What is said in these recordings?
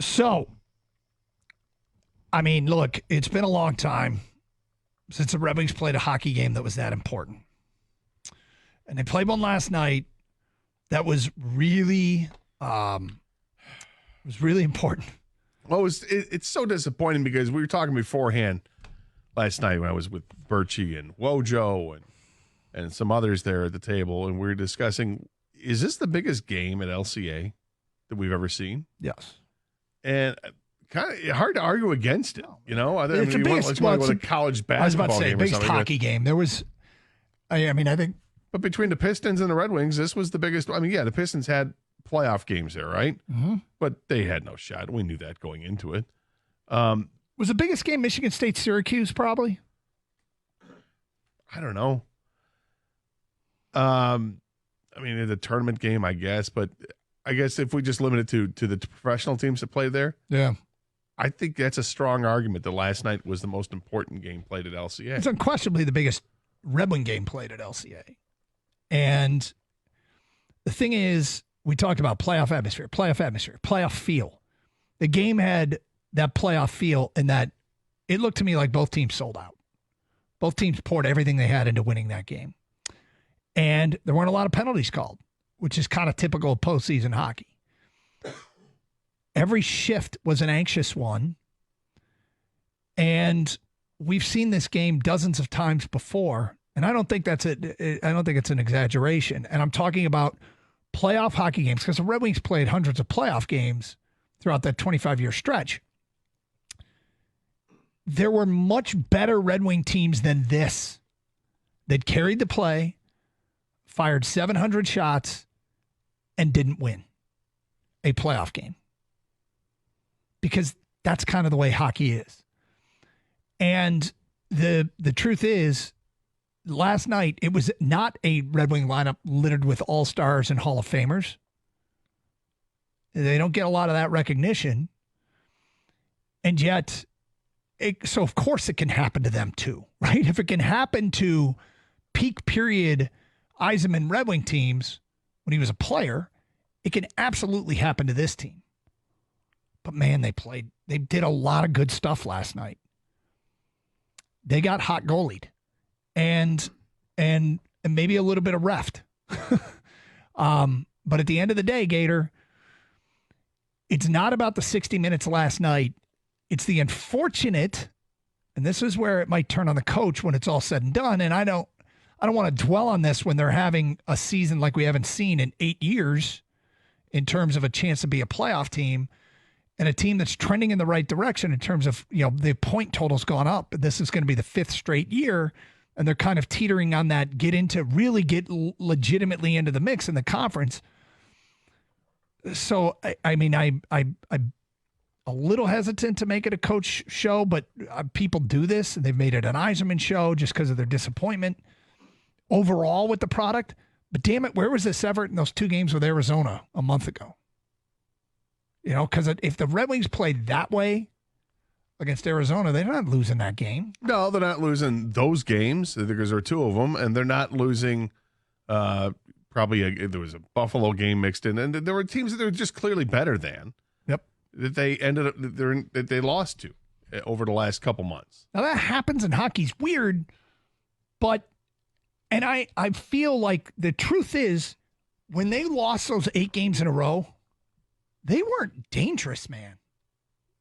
So, I mean, look, it's been a long time since the Red Wings played a hockey game that was that important. And they played one last night that was really important. Well, it's so disappointing because we were talking beforehand last night when I was with Birchie and Wojo and some others there at the table, and we were discussing, is this the biggest game at LCA that we've ever seen? Yes. And kind of hard to argue against it, you know? I mean, It's the you biggest, want to go to a college basketball I was about to say, game or biggest something. hockey game. There was, I think. But between the Pistons and the Red Wings, this was the biggest. I mean, yeah, the Pistons had playoff games there, right? Mm-hmm. But they had no shot. We knew that going into it. Was the biggest game Michigan State Syracuse probably? I don't know. I mean, the tournament game, I guess, but I guess if we just limit it to the professional teams that played there, Yeah. I think that's a strong argument that last night was the most important game played at LCA. It's unquestionably the biggest Red Wing game played at LCA. And the thing is, we talked about playoff atmosphere, playoff feel. The game had that playoff feel in that it looked to me like both teams sold out. Both teams poured everything they had into winning that game. And there weren't a lot of penalties called, which is kind of typical of postseason hockey. Every shift was an anxious one. And we've seen this game dozens of times before. And I don't think it's an exaggeration. And I'm talking about playoff hockey games because the Red Wings played hundreds of playoff games throughout that 25-year stretch. There were much better Red Wing teams than this that carried the play, fired 700 shots, and didn't win a playoff game. Because that's kind of the way hockey is. And the truth is, last night, it was not a Red Wing lineup littered with all-stars and Hall of Famers. They don't get a lot of that recognition. And yet, so of course it can happen to them too, right? If it can happen to peak period Yzerman Red Wing teams when he was a player, it can absolutely happen to this team. But man, they did a lot of good stuff last night. They got hot goalied and maybe a little bit of reft. But at the end of the day, Gator, it's not about the 60 minutes last night. It's the unfortunate, and this is where it might turn on the coach when it's all said and done. And I don't want to dwell on this when they're having a season like we haven't seen in 8 years in terms of a chance to be a playoff team and a team that's trending in the right direction in terms of, the point total's gone up. This is going to be the 5th straight year, and they're kind of teetering on that get legitimately into the mix in the conference. So, I'm a little hesitant to make it a coach show, but people do this, and they've made it an Yzerman show just because of their disappointment overall with the product. But damn it, where was this ever in those 2 games with Arizona a month ago? Because if the Red Wings played that way against Arizona, they're not losing that game. No, they're not losing those games because there are 2 of them, and they're not losing there was a Buffalo game mixed in, and there were teams that they were just clearly better than. Yep. That they ended up that they lost to over the last couple months. Now that happens in hockey's weird, but I feel like the truth is when they lost those 8 games in a row, they weren't dangerous, man.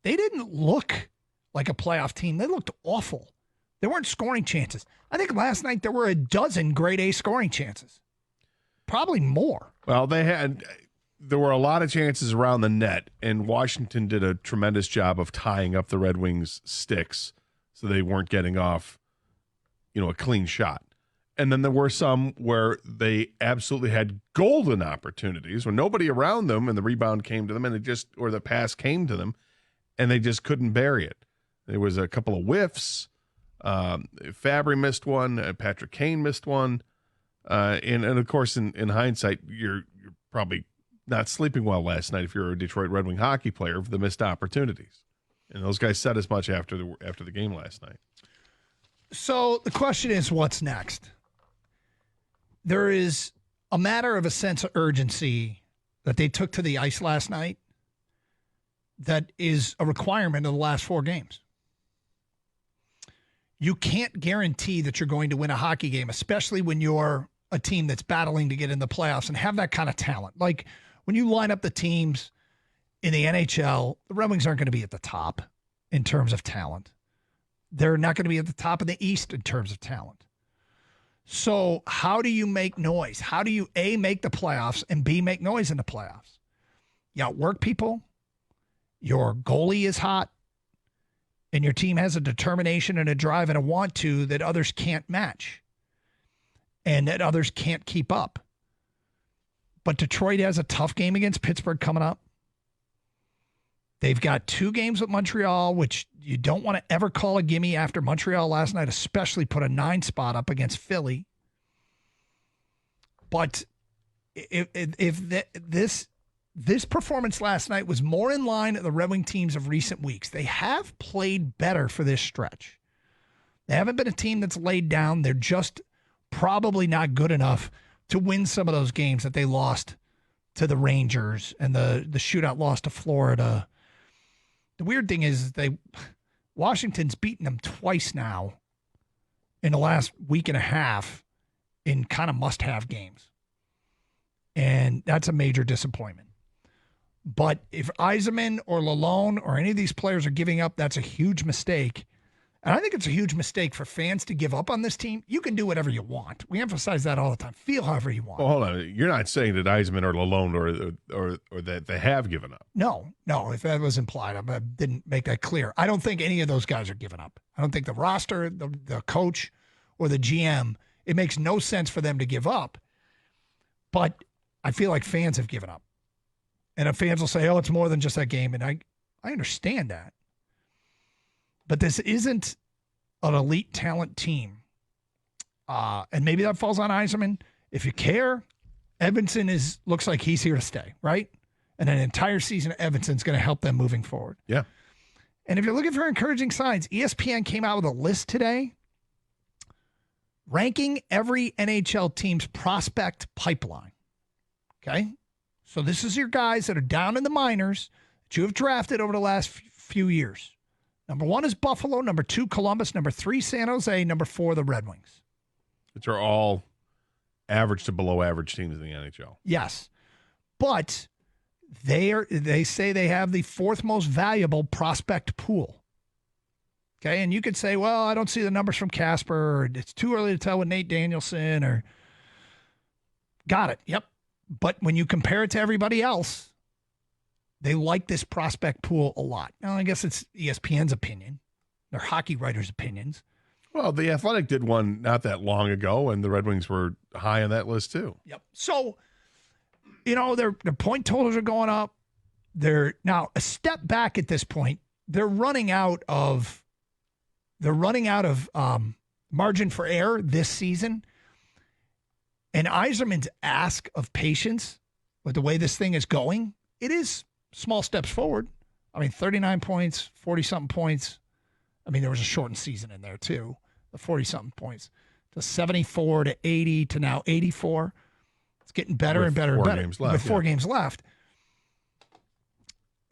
They didn't look like a playoff team. They looked awful. There weren't scoring chances. I think last night there were a dozen grade A scoring chances. Probably more. Well, there were a lot of chances around the net, and Washington did a tremendous job of tying up the Red Wings' sticks so they weren't getting off, a clean shot. And then there were some where they absolutely had golden opportunities where nobody around them and the rebound came to them or the pass came to them and they just couldn't bury it. There was a couple of whiffs. Fabry missed one. Patrick Kane missed one. And of course, in hindsight, you're probably not sleeping well last night if you're a Detroit Red Wing hockey player for the missed opportunities. And those guys said as much after the game last night. So the question is, what's next? There is a matter of a sense of urgency that they took to the ice last night that is a requirement of the last 4 games. You can't guarantee that you're going to win a hockey game, especially when you're a team that's battling to get in the playoffs and have that kind of talent. Like when you line up the teams in the NHL, the Red Wings aren't going to be at the top in terms of talent. They're not going to be at the top of the East in terms of talent. So how do you make noise? How do you, A, make the playoffs, and B, make noise in the playoffs? You outwork people. Your goalie is hot. And your team has a determination and a drive and a want to that others can't match and that others can't keep up. But Detroit has a tough game against Pittsburgh coming up. They've got 2 games with Montreal, which you don't want to ever call a gimme after Montreal last night, especially put a 9 spot up against Philly. But if this performance last night was more in line with the Red Wing teams of recent weeks, they have played better for this stretch. They haven't been a team that's laid down. They're just probably not good enough to win some of those games that they lost to the Rangers and the shootout loss to Florida. The weird thing is Washington's beaten them twice now in the last week and a half in kind of must-have games. And that's a major disappointment. But if Yzerman or Lalonde or any of these players are giving up, that's a huge mistake. And I think it's a huge mistake for fans to give up on this team. You can do whatever you want. We emphasize that all the time. Feel however you want. Well, hold on. You're not saying that Yzerman or Lalonde or that they have given up. No. If that was implied, I didn't make that clear. I don't think any of those guys are giving up. I don't think the roster, the coach, or the GM, it makes no sense for them to give up. But I feel like fans have given up. And if fans will say, oh, it's more than just that game. And I understand that. But this isn't an elite talent team. And maybe that falls on Yzerman. If you care, Edvinsson looks like he's here to stay, right? And an entire season of Edvinsson's going to help them moving forward. Yeah. And if you're looking for encouraging signs, ESPN came out with a list today ranking every NHL team's prospect pipeline. Okay? So this is your guys that are down in the minors that you have drafted over the last few years. Number 1 is Buffalo. Number 2, Columbus. Number 3, San Jose. Number 4, the Red Wings. Which are all average to below average teams in the NHL. Yes. But they say they have the 4th most valuable prospect pool. Okay, and you could say, well, I don't see the numbers from Casper, or it's too early to tell with Nate Danielson, or got it. Yep. But when you compare it to everybody else, they like this prospect pool a lot. Now, I guess it's ESPN's opinion. They're hockey writers' opinions. Well, The Athletic did one not that long ago, and the Red Wings were high on that list too. Yep. So, their point totals are going up. They're now a step back at this point. They're running out of margin for error this season. And Yzerman's ask of patience with the way this thing is going, it is small steps forward. 39 points, 40-something points. There was a shortened season in there too. The 40-something points to 74 to 80 to now 84. It's getting better and better and better. With 4 games left.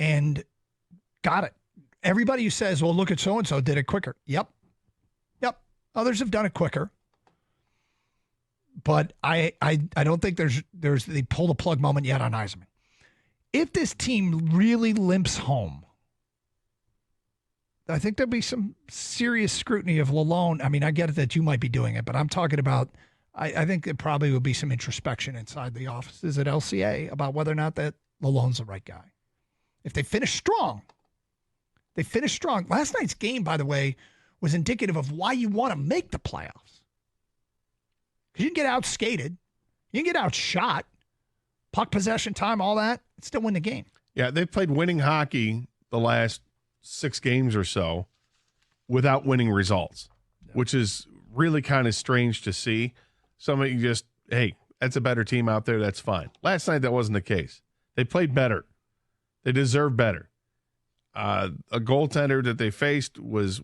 And got it. Everybody who says, well, look at so-and-so did it quicker. Yep. Others have done it quicker. But I don't think there's the pull the plug moment yet on Yzerman. If this team really limps home, I think there'll be some serious scrutiny of Lalonde. I get it that you might be doing it, but I'm talking about, I think there probably will be some introspection inside the offices at LCA about whether or not that Lalonde's the right guy. If they finish strong, Last night's game, by the way, was indicative of why you want to make the playoffs. Because you can get outskated. You can get outshot. Puck possession time, all that. Still win the game. Yeah, they've played winning hockey the last 6 games or so without winning results, which is really kind of strange to see. Somebody just, hey, that's a better team out there. That's fine. Last night, that wasn't the case. They played better. They deserve better. A goaltender that they faced was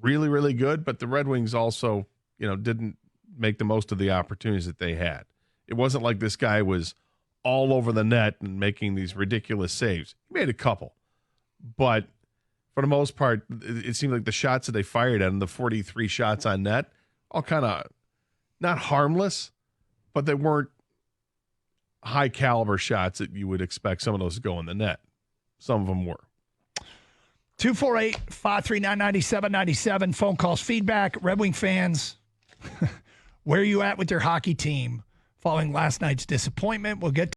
really, really good, but the Red Wings also, didn't make the most of the opportunities that they had. It wasn't like this guy was all over the net and making these ridiculous saves. He made a couple, But for the most part, it seemed like the shots that they fired at, and the 43 shots on net, all kind of not harmless, but they weren't high caliber shots that you would expect some of those to go in the net. Some of them were. 248-539-9797. Phone calls, feedback. Red Wing fans, where are you at with your hockey team following last night's disappointment? We'll get